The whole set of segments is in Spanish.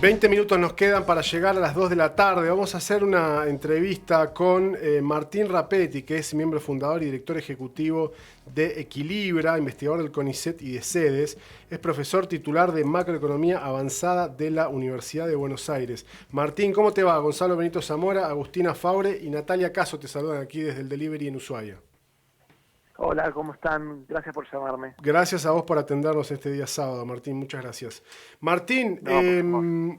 20 minutos nos quedan para llegar a las 2 de la tarde. Vamos a hacer una entrevista con Martín Rapetti, que es miembro fundador y director ejecutivo de Equilibra, investigador del CONICET y de SEDES. Es profesor titular de Macroeconomía Avanzada de la Universidad de Buenos Aires. Martín, ¿cómo te va? Gonzalo Benito Zamora, Agustina Faure y Natalia Caso te saludan aquí desde el Delivery en Ushuaia. Hola, ¿cómo están? Gracias por llamarme. Gracias a vos por atendernos este día sábado, Martín. Muchas gracias. Martín, No, por favor.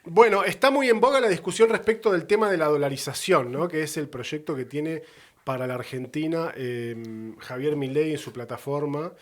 bueno, está muy en boga la discusión respecto del tema de la dolarización, ¿no? Que es el proyecto que tiene para la Argentina Javier Milei en su plataforma.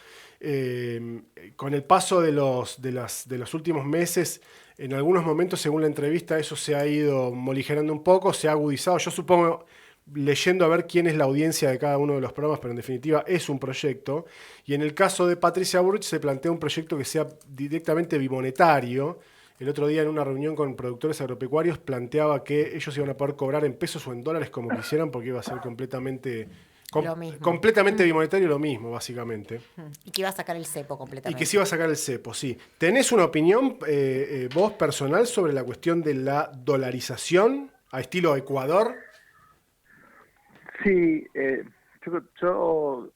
Con el paso de los últimos meses, en algunos momentos, según la entrevista, eso se ha ido moligerando un poco, se ha agudizado. Yo supongo, leyendo a ver quién es la audiencia de cada uno de los programas, pero en definitiva es un proyecto. Y en el caso de Patricia Burrich se plantea un proyecto que sea directamente bimonetario. El otro día en una reunión con productores agropecuarios planteaba que ellos iban a poder cobrar en pesos o en dólares como quisieran porque iba a ser Lo mismo. completamente bimonetario lo mismo, básicamente. Y que iba a sacar el cepo Y que completamente. se iba a sacar el cepo, sí. ¿Tenés una opinión vos personal sobre la cuestión de la dolarización a estilo Ecuador? Sí, yo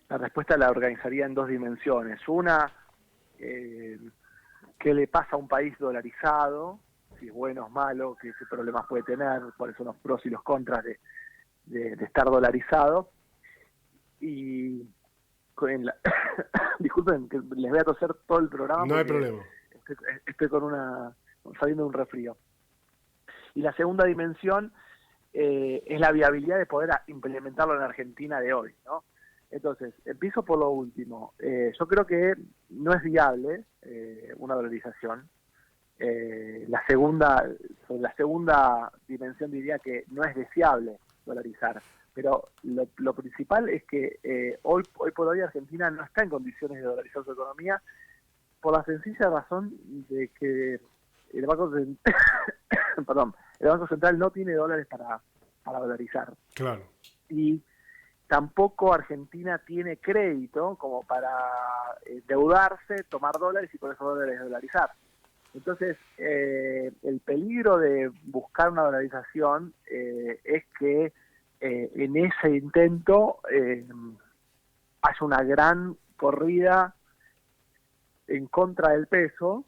la respuesta la organizaría en dos dimensiones. Una, ¿qué le pasa a un país dolarizado? Si es bueno o es malo, qué problemas puede tener, cuáles son los pros y los contras de estar dolarizado. Y disculpen que les voy a toser todo el programa No hay porque problema. estoy saliendo de un resfrío. Y la segunda dimensión es la viabilidad de poder implementarlo en la Argentina de hoy, ¿no? Entonces, empiezo por lo último. Yo creo que no es viable una dolarización. Sobre la segunda dimensión diría que no es deseable dolarizar. Pero lo principal es que hoy por hoy Argentina no está en condiciones de dolarizar su economía por la sencilla razón de que el Banco Central, perdón, el Banco Central no tiene dólares para dolarizar. Claro. Y tampoco Argentina tiene crédito como para endeudarse, tomar dólares y por esos dólares dolarizar. Entonces, el peligro de buscar una dolarización es que en ese intento haya una gran corrida en contra del peso,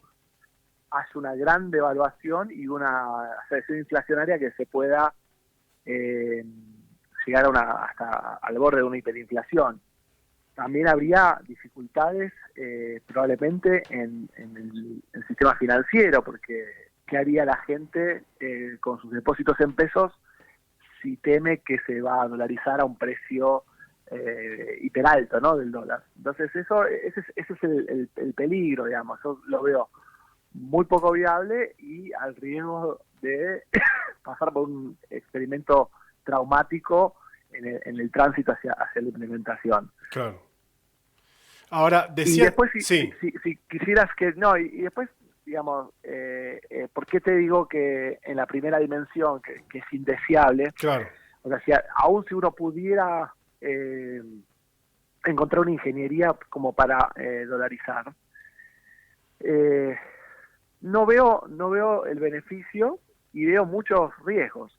hace una gran devaluación y una aceleración inflacionaria que se pueda llegar hasta al borde de una hiperinflación. También habría dificultades probablemente en el sistema financiero, porque ¿qué haría la gente con sus depósitos en pesos si teme que se va a dolarizar a un precio hiperalto, ¿no?, del dólar? Entonces ese es el peligro, digamos. Yo lo veo muy poco viable y al riesgo de pasar por un experimento traumático en el tránsito hacia la implementación. Claro. Ahora, Y decía... después, Sí, si quisieras que... No, y después, digamos, ¿por qué te digo que en la primera dimensión, que es indeseable? claro. O sea, aún si uno pudiera encontrar una ingeniería como para dolarizar, no veo el beneficio y veo muchos riesgos.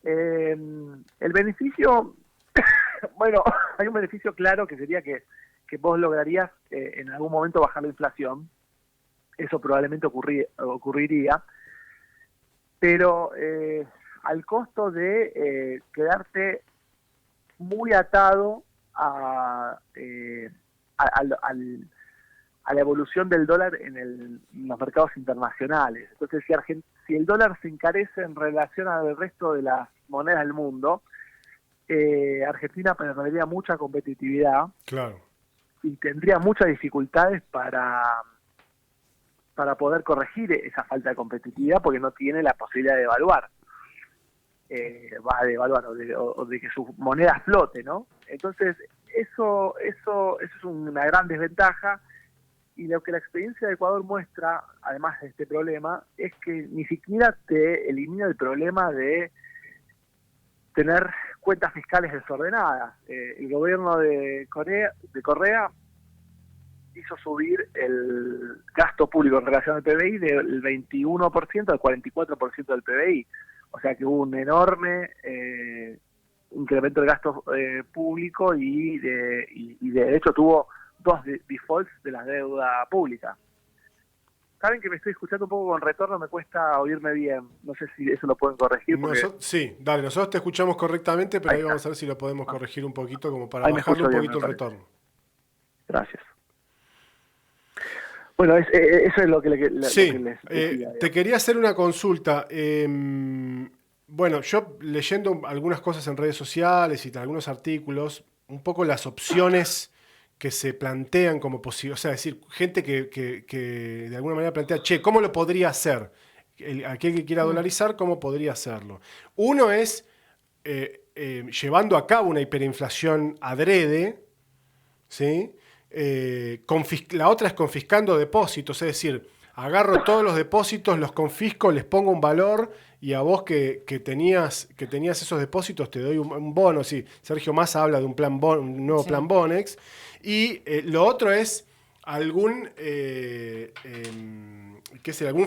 El beneficio, bueno, hay un beneficio claro que sería que vos lograrías en algún momento bajar la inflación. Eso probablemente ocurriría, pero al costo de quedarte muy atado a la evolución del dólar en los mercados internacionales. Entonces, si el dólar se encarece en relación al resto de las monedas del mundo, Argentina perdería mucha competitividad. Claro. Y tendría muchas dificultades para poder corregir esa falta de competitividad porque no tiene la posibilidad de evaluar. Va a devaluar o de que su moneda flote, ¿no? Entonces, eso es una gran desventaja. Y lo que la experiencia de Ecuador muestra, además de este problema, es que ni siquiera te elimina el problema de tener cuentas fiscales desordenadas. El gobierno de Correa hizo subir el gasto público en relación al PBI del 21% al 44% del PBI. O sea que hubo un enorme incremento del gasto público y de hecho tuvo 2 defaults de la deuda pública. Saben que me estoy escuchando un poco con retorno, me cuesta oírme bien. No sé si eso lo pueden corregir. Porque... Sí, dale, nosotros te escuchamos correctamente, pero ahí vamos a ver si lo podemos corregir un poquito como para bajarle un poquito el retorno. Gracias. Bueno, eso es lo que les decía. Te quería hacer una consulta. Bueno, yo leyendo algunas cosas en redes sociales y algunos artículos, un poco las opciones que se plantean como posible, o sea, es decir, gente que de alguna manera plantea, ¿cómo lo podría hacer? Aquel que quiera dolarizar, ¿cómo podría hacerlo? Uno es llevando a cabo una hiperinflación adrede, ¿sí? La otra es confiscando depósitos, es decir, agarro todos los depósitos, los confisco, les pongo un valor y a vos que tenías esos depósitos te doy un bono. Sí, Sergio Massa habla de un nuevo plan Bonex. Y lo otro es algún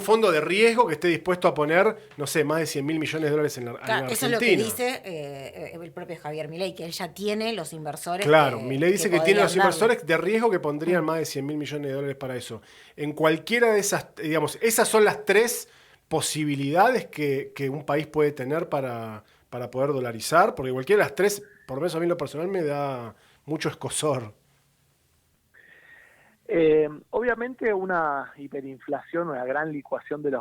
fondo de riesgo que esté dispuesto a poner, no sé, más de 100.000 millones de dólares en la Argentina. Eso es lo que dice el propio Javier Milei, que él ya tiene los inversores. Claro, Milei dice que tiene los inversores de riesgo que pondrían más de 100.000 millones de dólares para eso. En cualquiera de esas, digamos, esas son las 3 posibilidades que un país puede tener para poder dolarizar, porque cualquiera de las 3, por lo menos a mí en lo personal, me da mucho escozor. Obviamente una hiperinflación, una gran licuación del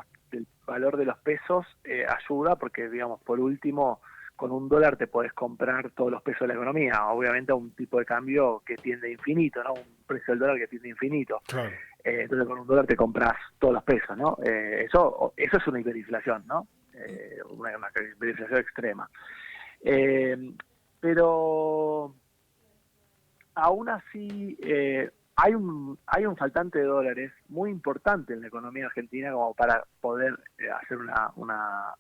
valor de los pesos ayuda porque, digamos, por último, con $1 te podés comprar todos los pesos de la economía. Obviamente a un tipo de cambio que tiende a infinito, ¿no? Un precio del dólar que tiende a infinito. Claro. Entonces con $1 te compras todos los pesos, ¿no? Eso es una hiperinflación, ¿no? Una hiperinflación extrema. Pero aún así... Hay un faltante de dólares muy importante en la economía argentina como para poder hacer una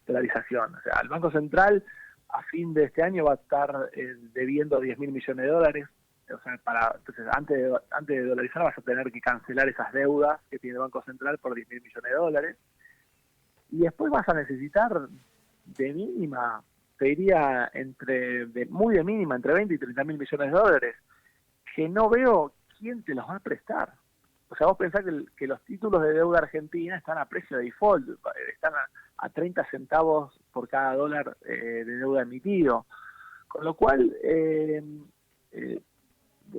dolarización. O sea, el Banco Central a fin de este año va a estar debiendo 10.000 millones de dólares. O sea, entonces antes de dolarizar vas a tener que cancelar esas deudas que tiene el Banco Central por 10.000 millones de dólares. Y después vas a necesitar de mínima, te diría muy de mínima, entre 20 y 30.000 millones de dólares, que no veo quién te los va a prestar. O sea, vos pensás que los títulos de deuda argentina están a precio de default, están a 30 centavos por cada dólar de deuda emitido. Con lo cual,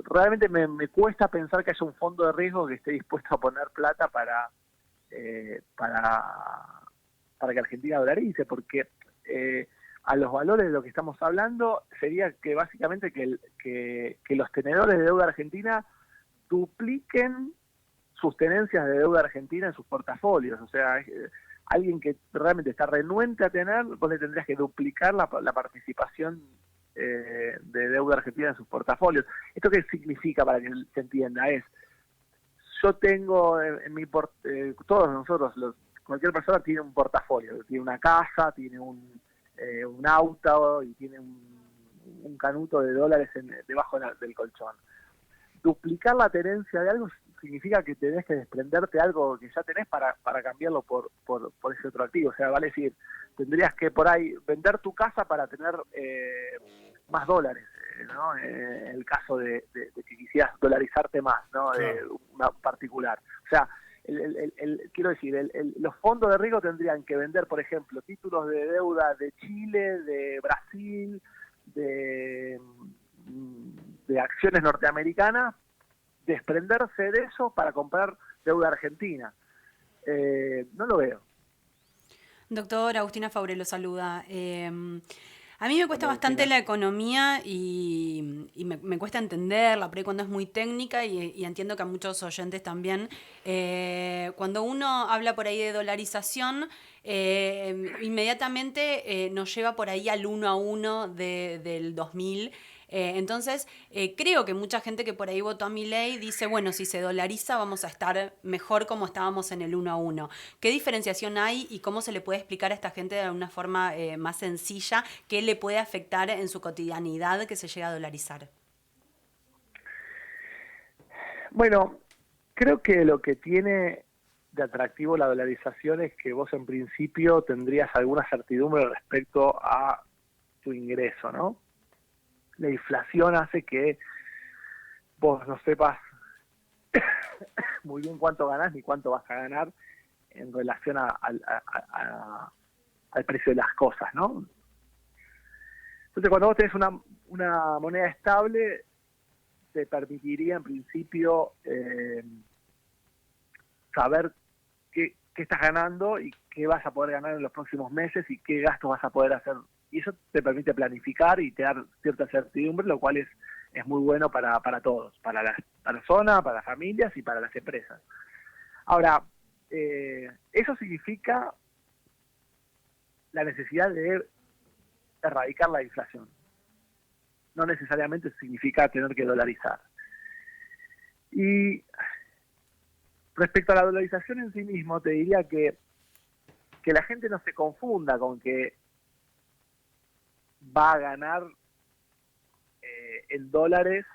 realmente me cuesta pensar que haya un fondo de riesgo que esté dispuesto a poner plata para que Argentina dolarice, porque... a los valores de lo que estamos hablando, sería que básicamente que los tenedores de deuda argentina dupliquen sus tenencias de deuda argentina en sus portafolios. O sea, alguien que realmente está renuente a tener, vos le tendrías que duplicar la participación de deuda argentina en sus portafolios. ¿Esto qué significa para que se entienda? Yo tengo todos nosotros, cualquier persona tiene un portafolio, tiene una casa, tiene un auto y tiene un canuto de dólares debajo del colchón. Duplicar la tenencia de algo significa que tenés que desprenderte algo que ya tenés para cambiarlo por ese otro activo. O sea, vale decir, tendrías que por ahí vender tu casa para tener más dólares, ¿no? En el caso de que quisieras dolarizarte más, ¿no? Una particular. O sea, quiero decir, los fondos de riesgo tendrían que vender, por ejemplo, títulos de deuda de Chile, de Brasil, de acciones norteamericanas, desprenderse de eso para comprar deuda argentina. No lo veo. Doctor, Agustina Faure lo saluda. A mí me cuesta bastante la economía y me cuesta entenderla, por ahí cuando es muy técnica y entiendo que a muchos oyentes también. Cuando uno habla por ahí de dolarización, inmediatamente nos lleva por ahí al 1 a 1 del 2000. Entonces, creo que mucha gente que por ahí votó a Milei dice, bueno, si se dolariza vamos a estar mejor como estábamos en el 1 a 1. ¿Qué diferenciación hay y cómo se le puede explicar a esta gente de una forma más sencilla qué le puede afectar en su cotidianidad que se llega a dolarizar? Bueno, creo que lo que tiene de atractivo la dolarización es que vos en principio tendrías alguna certidumbre respecto a tu ingreso, ¿no? La inflación hace que vos no sepas muy bien cuánto ganás ni cuánto vas a ganar en relación al precio de las cosas, ¿no? Entonces, cuando vos tenés una moneda estable, te permitiría en principio saber qué estás ganando y qué vas a poder ganar en los próximos meses y qué gastos vas a poder hacer. Y eso te permite planificar y te dar cierta certidumbre, lo cual es muy bueno para todos, para las personas, para las familias y para las empresas. Ahora, eso significa la necesidad de erradicar la inflación. No necesariamente significa tener que dolarizar. Y respecto a la dolarización en sí mismo, te diría que la gente no se confunda con que va a ganar en dólares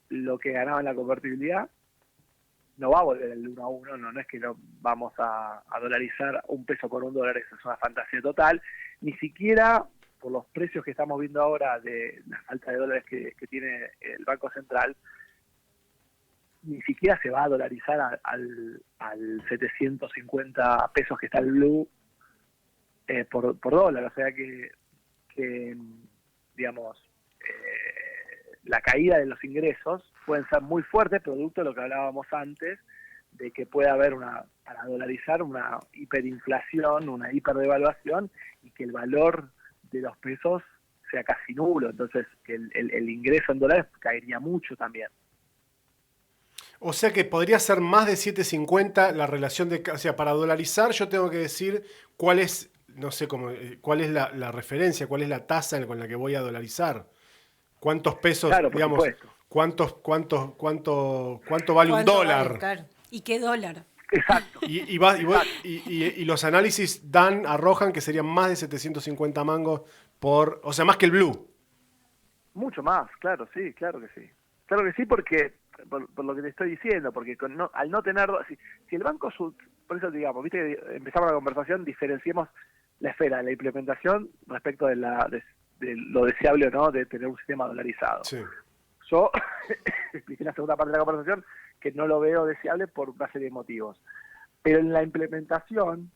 lo que ganaba en la convertibilidad. No va a volver el 1 a 1, no es que no vamos a dolarizar un peso por $1, eso es una fantasía total, ni siquiera por los precios que estamos viendo ahora de la falta de dólares que tiene el Banco Central, ni siquiera se va a dolarizar al 750 pesos que está el blue por dólar, o sea que digamos, la caída de los ingresos pueden ser muy fuertes, producto de lo que hablábamos antes, de que puede haber para dolarizar, una hiperinflación, una hiperdevaluación, y que el valor de los pesos sea casi nulo, entonces que el ingreso en dólares caería mucho también. O sea que podría ser más de 7.50 la relación o sea, para dolarizar yo tengo que decir cuál es, no sé cómo, cuál es la referencia, cuál es la tasa con la que voy a dolarizar. ¿Cuántos pesos, Claro, por digamos, supuesto. cuánto vale un ¿Cuánto dólar? vale? Claro. ¿Y qué dólar? Exacto. Y los análisis arrojan que serían más de 750 mangos o sea, más que el blue. Mucho más, claro, sí, claro que sí. Claro que sí, porque por lo que te estoy diciendo, porque al no tener... Si el Banco por eso digamos, viste que empezamos la conversación, diferenciemos la esfera de la implementación respecto de lo deseable o no de tener un sistema dolarizado. Sí. Yo expliqué en la segunda parte de la conversación que no lo veo deseable por una serie de motivos. Pero en la implementación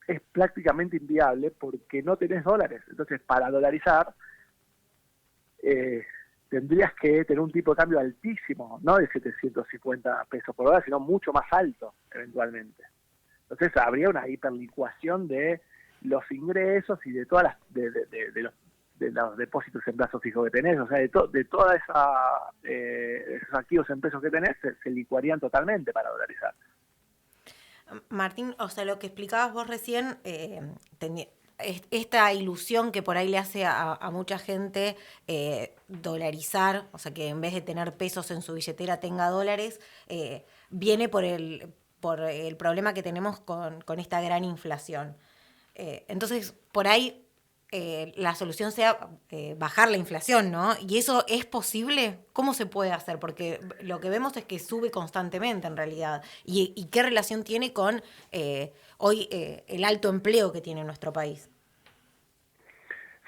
es prácticamente inviable porque no tenés dólares. Entonces, para dolarizar, tendrías que tener un tipo de cambio altísimo, no de 750 pesos por dólar, sino mucho más alto, eventualmente. Entonces, habría una hiperlicuación de los ingresos y de todas los depósitos en plazo fijo que tenés, o sea, de toda esos activos en pesos que tenés, se licuarían totalmente para dolarizar. Martín, o sea, lo que explicabas vos recién, esta ilusión que por ahí le hace a mucha gente dolarizar, o sea, que en vez de tener pesos en su billetera tenga dólares, viene por el problema que tenemos con esta gran inflación. Entonces, por ahí la solución sea bajar la inflación, ¿no? ¿Y eso es posible? ¿Cómo se puede hacer? Porque lo que vemos es que sube constantemente en realidad. ¿Y qué relación tiene con hoy el alto empleo que tiene nuestro país?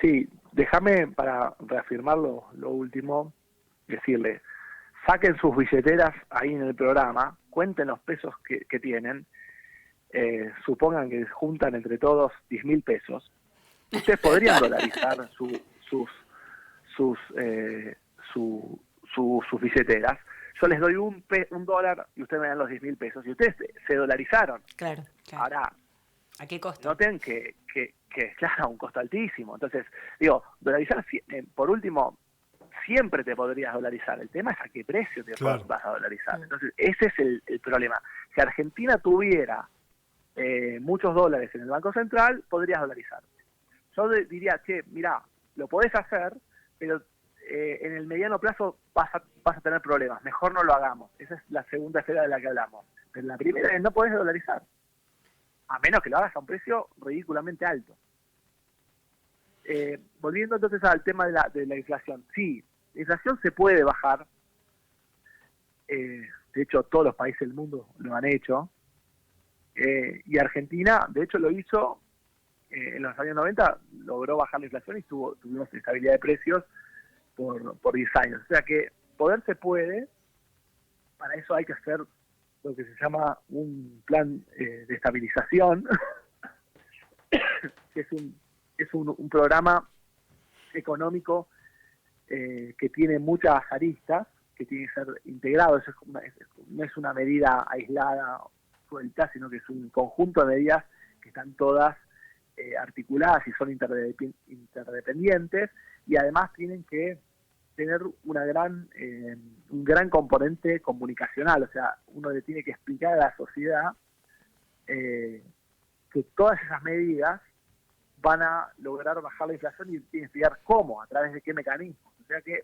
Sí, déjame para reafirmar lo último, decirle, saquen sus billeteras ahí en el programa, cuenten los pesos que tienen, supongan que juntan entre todos 10.000 pesos, ustedes podrían dolarizar sus billeteras. Yo les doy un dólar y ustedes me dan los 10.000 pesos y ustedes se dolarizaron. Claro. Ahora, ¿A qué costo? noten que claro, un costo altísimo. Entonces, digo, dolarizar, por último, siempre te podrías dolarizar. El tema es a qué precio te vas a dolarizar. Entonces, ese es el problema. Si Argentina tuviera muchos dólares en el Banco Central, podrías dolarizar. Yo diría, mirá, lo podés hacer, pero en el mediano plazo vas a tener problemas. Mejor no lo hagamos. Esa es la segunda esfera de la que hablamos. Pero la primera es no podés dolarizar. A menos que lo hagas a un precio ridículamente alto. Volviendo entonces al tema de la inflación. Sí, la inflación se puede bajar, de hecho todos los países del mundo lo han hecho, y Argentina de hecho lo hizo en los años 90, logró bajar la inflación y tuvimos estabilidad de precios por 10 años. O sea que poder se puede, para eso hay que hacer lo que se llama un plan de estabilización, que es un programa económico que tiene muchas aristas, que tiene que ser integrado. Eso no es una medida aislada, suelta, sino que es un conjunto de medidas que están todas articuladas y son interdependientes, y además tienen que tener un gran componente comunicacional. O sea, uno le tiene que explicar a la sociedad que todas esas medidas van a lograr bajar la inflación, y tiene que explicar cómo, a través de qué mecanismos. O sea que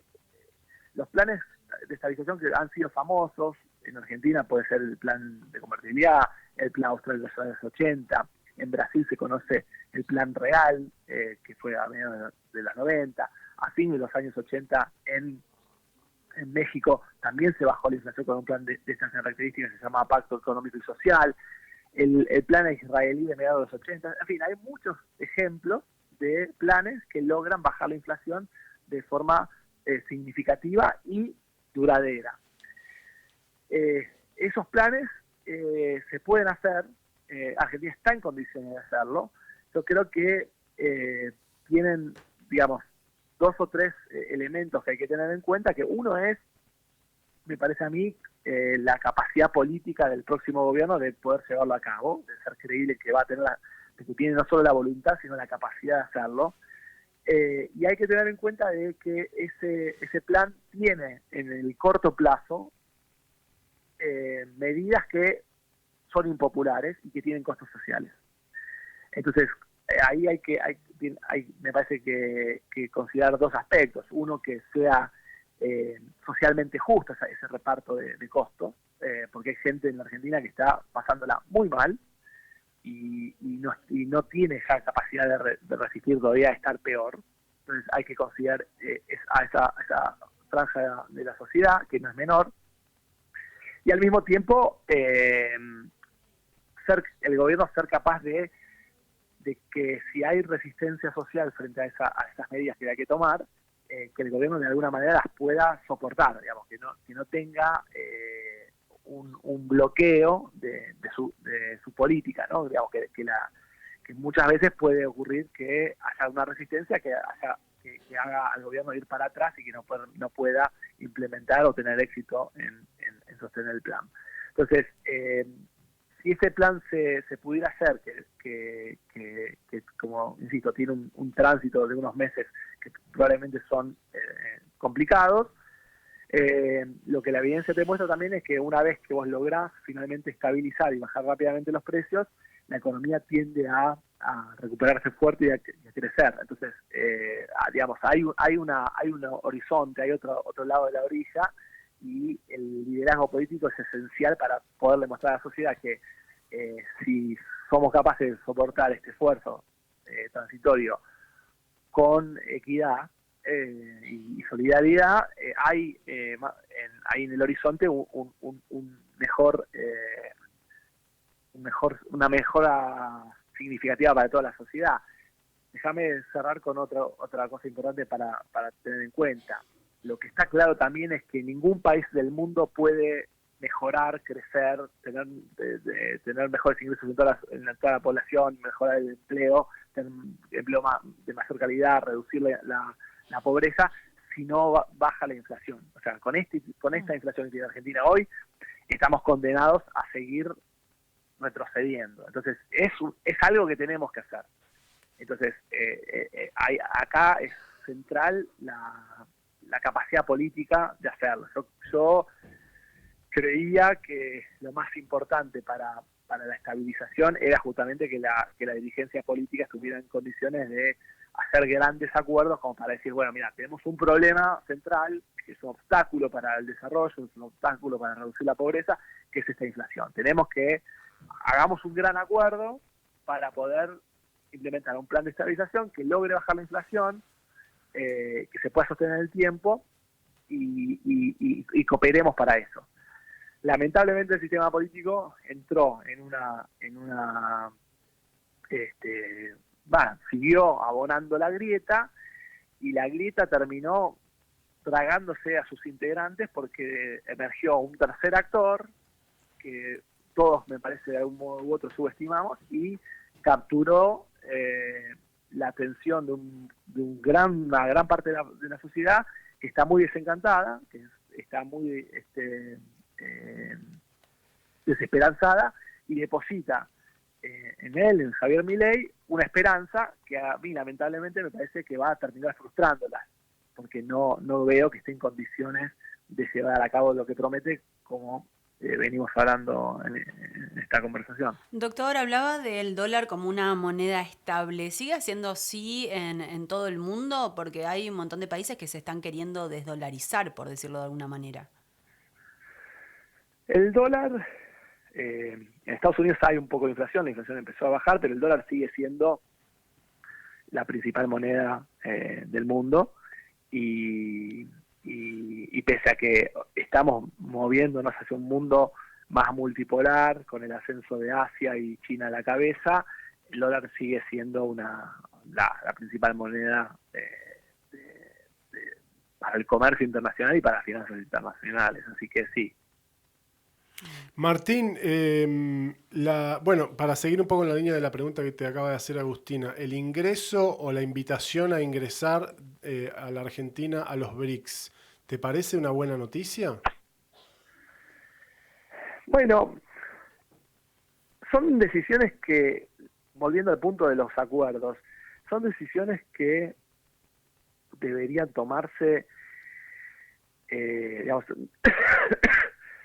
los planes de estabilización que han sido famosos en Argentina, puede ser el plan de convertibilidad, el plan austral de los años 80, en Brasil se conoce el plan real, que fue a mediados de los 90, a fines de los años 80 en México también se bajó la inflación con un plan de estas características, se llama Pacto Económico y Social, el plan israelí de mediados de los 80, en fin, hay muchos ejemplos de planes que logran bajar la inflación de forma significativa y duradera. Esos planes se pueden hacer, Argentina está en condiciones de hacerlo. Yo creo que tienen, digamos, 2 o 3 elementos que hay que tener en cuenta, que uno es, me parece a mí, la capacidad política del próximo gobierno de poder llevarlo a cabo, de ser creíble que va a tener de que tiene no solo la voluntad, sino la capacidad de hacerlo. Y hay que tener en cuenta de que ese plan tiene en el corto plazo medidas que son impopulares y que tienen costos sociales. Entonces, ahí me parece que considerar 2 aspectos. Uno, que sea socialmente justo ese reparto de costos, porque hay gente en la Argentina que está pasándola muy mal y no tiene esa capacidad de resistir todavía a estar peor. Entonces hay que considerar a esa franja de la sociedad, que no es menor, y al mismo tiempo el gobierno ser capaz de que si hay resistencia social frente a esas medidas que hay que tomar, que el gobierno de alguna manera las pueda soportar, digamos, que no tenga un bloqueo de su política, ¿no? Digamos, que muchas veces puede ocurrir que haya una resistencia que haga al gobierno ir para atrás y que no pueda implementar o tener éxito en sostener el plan. Entonces, si ese plan se pudiera hacer, que como insisto, tiene un tránsito de unos meses que probablemente son complicados, lo que la evidencia te muestra también es que una vez que vos lográs finalmente estabilizar y bajar rápidamente los precios, la economía tiende a recuperarse fuerte y a crecer. Entonces, digamos, hay un horizonte, hay otro lado de la orilla, y el liderazgo político es esencial para poder demostrar a la sociedad que si somos capaces de soportar este esfuerzo transitorio con equidad y solidaridad, hay en el horizonte una mejora significativa para toda la sociedad. Déjame cerrar con otra cosa importante para tener en cuenta. Lo que está claro también es que ningún país del mundo puede mejorar, crecer, tener mejores ingresos en toda la población, mejorar el empleo, tener empleo de mayor calidad, reducir la pobreza, si no baja la inflación. O sea, con esta inflación que tiene Argentina hoy, estamos condenados a seguir retrocediendo. Entonces, es algo que tenemos que hacer. Entonces, acá es central la capacidad política de hacerlo. Yo creía que lo más importante para la estabilización era justamente que la dirigencia política estuviera en condiciones de hacer grandes acuerdos, como para decir, bueno, mira, tenemos un problema central, que es un obstáculo para el desarrollo, es un obstáculo para reducir la pobreza, que es esta inflación. Tenemos que hagamos un gran acuerdo para poder implementar un plan de estabilización que logre bajar la inflación, que se pueda sostener en el tiempo, y cooperemos para eso. Lamentablemente el sistema político entró siguió abonando la grieta, y la grieta terminó tragándose a sus integrantes porque emergió un tercer actor que todos, me parece, de algún modo u otro subestimamos, y capturó la atención de una gran parte de la sociedad, que está muy desencantada, que está muy desesperanzada, y deposita en él, en Javier Milei, una esperanza que a mí lamentablemente me parece que va a terminar frustrándola, porque no veo que esté en condiciones de llevar a cabo lo que promete, como venimos hablando en esta conversación. Doctor, hablaba del dólar como una moneda estable. ¿Sigue siendo así en todo el mundo? Porque hay un montón de países que se están queriendo desdolarizar, por decirlo de alguna manera. El dólar, en Estados Unidos hay un poco de inflación, la inflación empezó a bajar, pero el dólar sigue siendo la principal moneda del mundo, y pese a que estamos moviéndonos hacia un mundo más multipolar, con el ascenso de Asia y China a la cabeza, el dólar sigue siendo la principal moneda para el comercio internacional y para las finanzas internacionales, así que sí. Martín, para seguir un poco en la línea de la pregunta que te acaba de hacer Agustina, ¿el ingreso o la invitación a ingresar a la Argentina a los BRICS, te parece una buena noticia? Bueno, son decisiones que, volviendo al punto de los acuerdos, son decisiones que deberían tomarse, digamos,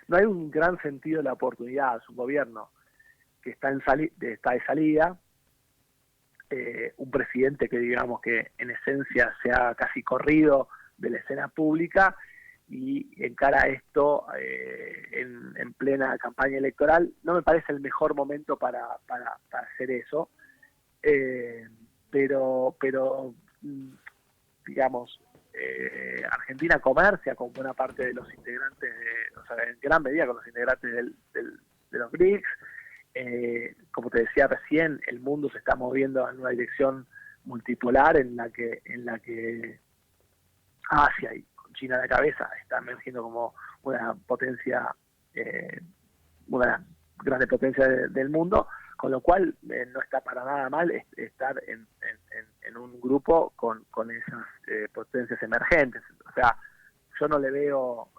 no hay un gran sentido de la oportunidad. Es un gobierno que está de salida, un presidente que, digamos, que en esencia se ha casi corrido de la escena pública, y encara esto en plena campaña electoral. No me parece el mejor momento para hacer eso, pero digamos, Argentina comercia con buena parte de los integrantes, en gran medida con los integrantes de los BRICS. Como te decía recién, el mundo se está moviendo en una dirección multipolar en la que Asia, y con China a la cabeza, está emergiendo como una potencia, una de las grandes potencias del mundo, con lo cual no está para nada mal estar en un grupo con esas potencias emergentes. O sea, yo no le veo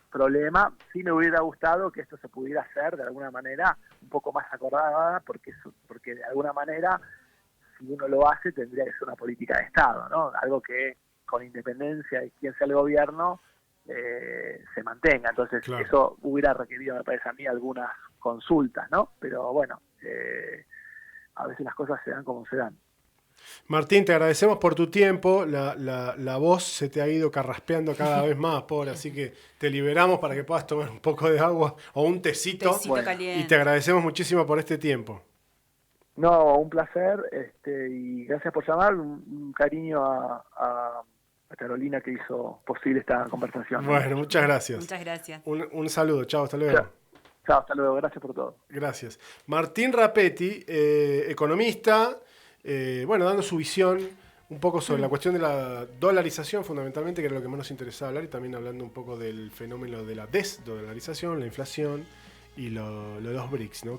problema. Sí me hubiera gustado que esto se pudiera hacer de alguna manera un poco más acordada, porque de alguna manera, si uno lo hace, tendría que ser una política de Estado, ¿no? Algo que, con independencia de quién sea el gobierno, se mantenga. Entonces, claro, eso hubiera requerido, me parece a mí, algunas consultas, ¿no? Pero bueno, a veces las cosas se dan como se dan. Martín, te agradecemos por tu tiempo. La voz se te ha ido carraspeando cada vez más, pobre, así que te liberamos para que puedas tomar un poco de agua o un tecito. Caliente. Y te agradecemos muchísimo por este tiempo. No, un placer, y gracias por llamar. Un cariño a Carolina, que hizo posible esta conversación. Bueno, muchas gracias. Muchas gracias. Un saludo, chao, hasta luego. Chao, hasta luego, gracias por todo. Gracias. Martín Rapetti, economista, dando su visión un poco sobre la cuestión de la dolarización, fundamentalmente, que era lo que más nos interesaba hablar, y también hablando un poco del fenómeno de la desdolarización, la inflación y los BRICS, ¿no?